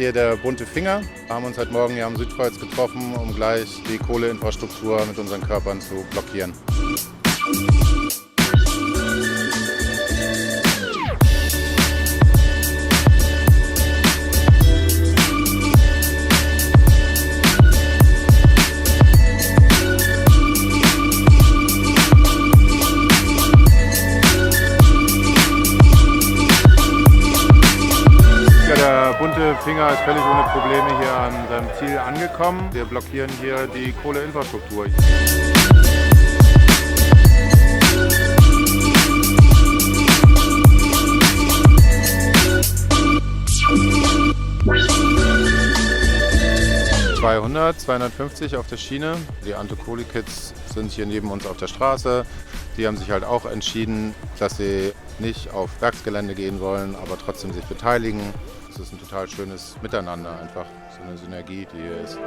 hier der bunte Finger. Wir haben uns heute Morgen hier am Südkreuz getroffen, um gleich die Kohleinfrastruktur mit unseren Körpern zu blockieren. Der bunte Finger ist völlig ohne Probleme hier an seinem Ziel angekommen. Wir blockieren hier die Kohleinfrastruktur. (200, 250 auf der Schiene. Die Anto-Kohli-Kids sind hier neben uns auf der Straße. Die haben sich halt auch entschieden, dass sie nicht auf Werksgelände gehen wollen, aber trotzdem sich beteiligen. Es ist ein total schönes Miteinander, einfach so eine Synergie, die hier ist.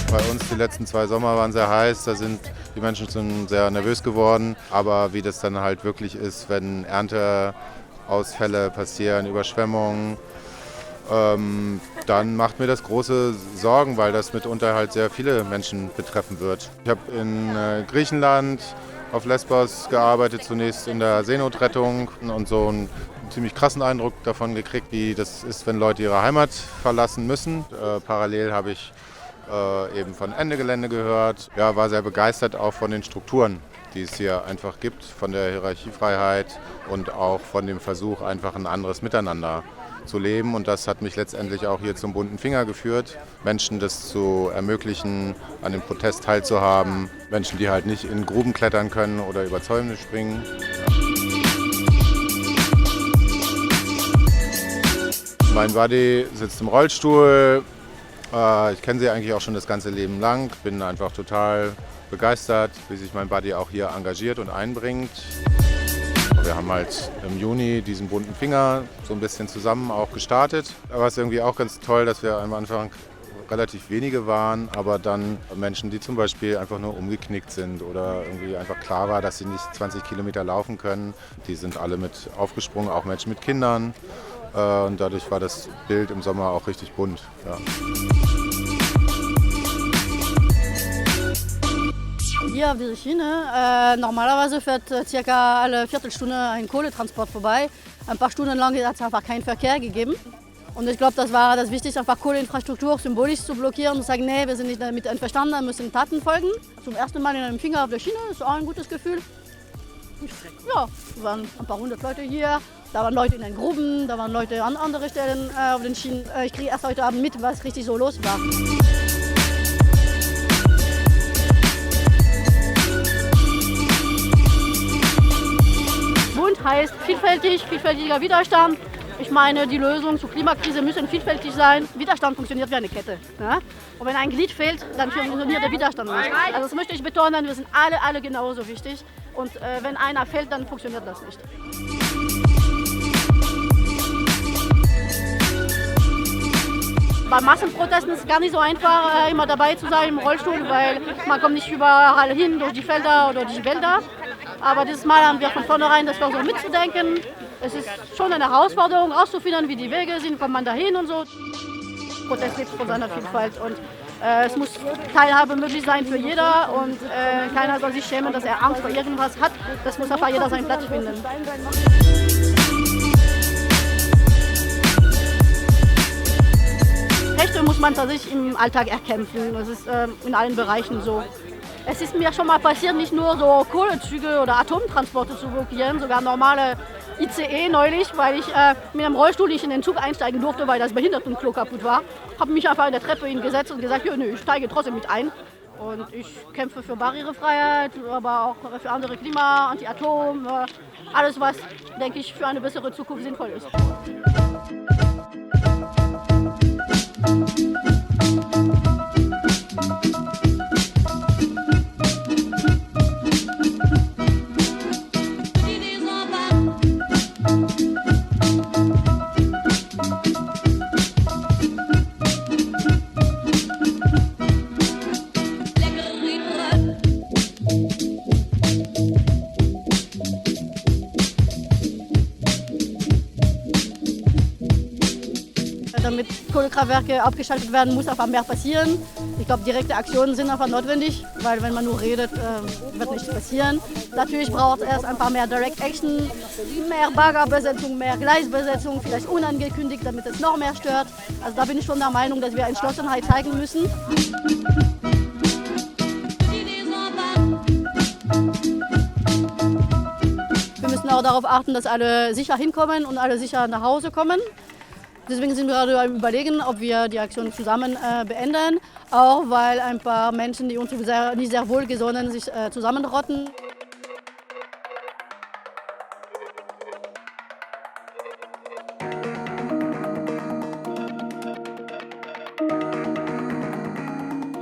Bei uns die letzten 2 Sommer waren sehr heiß, da sind die Menschen schon sehr nervös geworden. Aber wie das dann halt wirklich ist, wenn Ernteausfälle passieren, Überschwemmungen, dann macht mir das große Sorgen, weil das mitunter halt sehr viele Menschen betreffen wird. Ich habe in Griechenland auf Lesbos gearbeitet, zunächst in der Seenotrettung und so einen ziemlich krassen Eindruck davon gekriegt, wie das ist, wenn Leute ihre Heimat verlassen müssen. Parallel habe ich eben von Ende Gelände gehört. Ja, war sehr begeistert auch von den Strukturen, die es hier einfach gibt, von der Hierarchiefreiheit und auch von dem Versuch, einfach ein anderes Miteinander zu leben. Und das hat mich letztendlich auch hier zum bunten Finger geführt, Menschen das zu ermöglichen, an dem Protest teilzuhaben, Menschen, die halt nicht in Gruben klettern können oder über Zäune springen. Mein Buddy sitzt im Rollstuhl. Ich kenne sie eigentlich auch schon das ganze Leben lang, bin einfach total begeistert, wie sich mein Buddy auch hier engagiert und einbringt. Wir haben halt im Juni diesen bunten Finger so ein bisschen zusammen auch gestartet. Da war es irgendwie auch ganz toll, dass wir am Anfang relativ wenige waren, aber dann Menschen, die zum Beispiel einfach nur umgeknickt sind oder irgendwie einfach klar war, dass sie nicht 20 Kilometer laufen können, die sind alle mit aufgesprungen, auch Menschen mit Kindern. Und dadurch war das Bild im Sommer auch richtig bunt. Ja. Hier auf dieser Schiene, normalerweise fährt circa alle Viertelstunde ein Kohletransport vorbei. Ein paar Stunden lang hat es einfach keinen Verkehr gegeben. Und ich glaube, das war das Wichtigste, einfach Kohleinfrastruktur symbolisch zu blockieren und zu sagen, nee, wir sind nicht damit einverstanden, müssen Taten folgen. Zum ersten Mal in einem Finger auf der Schiene, ist auch ein gutes Gefühl. Ja, es waren ein paar hundert Leute hier. Da waren Leute in den Gruben, da waren Leute an anderen Stellen auf den Schienen. Ich kriege erst heute Abend mit, was richtig so los war. Bunt heißt vielfältig, vielfältiger Widerstand. Ich meine, die Lösungen zur Klimakrise müssen vielfältig sein. Widerstand funktioniert wie eine Kette. Ja? Und wenn ein Glied fehlt, dann funktioniert der Widerstand nicht. Also das möchte ich betonen, wir sind alle genauso wichtig. Und wenn einer fällt, dann funktioniert das nicht. Bei Massenprotesten ist es gar nicht so einfach, immer dabei zu sein im Rollstuhl, weil man kommt nicht überall hin, durch die Felder oder durch die Wälder. Aber dieses Mal haben wir von vornherein das versucht mitzudenken. Es ist schon eine Herausforderung, herauszufinden, wie die Wege sind, kommt man da hin und so. Protest lebt von seiner Vielfalt und es muss Teilhabe möglich sein für jeder und keiner soll sich schämen, dass er Angst vor irgendwas hat. Das muss einfach jeder seinen Platz finden. Rechte muss man tatsächlich im Alltag erkämpfen. Das ist in allen Bereichen so. Es ist mir schon mal passiert, nicht nur so Kohlezüge oder Atomtransporte zu blockieren, sogar normale ICE neulich, weil ich mit einem Rollstuhl nicht in den Zug einsteigen durfte, weil das Behindertenklo kaputt war. Habe mich einfach in der Treppe hingesetzt und gesagt, ja, nö, ich steige trotzdem mit ein. Und ich kämpfe für Barrierefreiheit, aber auch für andere Klima, Anti-Atom, alles, was, denke ich, für eine bessere Zukunft sinnvoll ist. damit Kohlekraftwerke abgeschaltet werden, muss einfach mehr passieren. Ich glaube, direkte Aktionen sind einfach notwendig, weil wenn man nur redet, wird nichts passieren. Natürlich braucht es erst ein paar mehr Direct Action, mehr Baggerbesetzung, mehr Gleisbesetzung, vielleicht unangekündigt, damit es noch mehr stört. Also da bin ich schon der Meinung, dass wir Entschlossenheit zeigen müssen. Wir müssen auch darauf achten, dass alle sicher hinkommen und alle sicher nach Hause kommen. Deswegen sind wir gerade am Überlegen, ob wir die Aktion zusammen beenden. Auch weil ein paar Menschen, die uns nicht sehr wohlgesonnen sich zusammenrotten.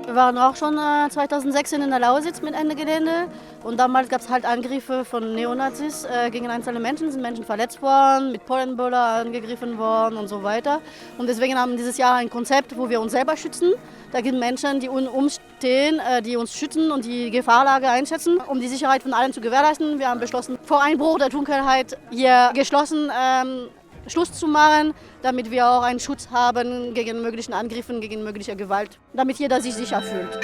Wir waren auch schon 2016 in der Lausitz mit Ende Gelände und damals gab es halt Angriffe von Neonazis gegen einzelne Menschen, sind Menschen verletzt worden, mit Pollenböller angegriffen worden und so weiter. Und deswegen haben wir dieses Jahr ein Konzept, wo wir uns selber schützen. Da gibt es Menschen, die umstehen, die uns schützen und die Gefahrlage einschätzen, um die Sicherheit von allen zu gewährleisten. Wir haben beschlossen, vor Einbruch der Dunkelheit hier geschlossen Schluss zu machen, damit wir auch einen Schutz haben gegen möglichen Angriffen, gegen mögliche Gewalt, damit jeder sich sicher fühlt.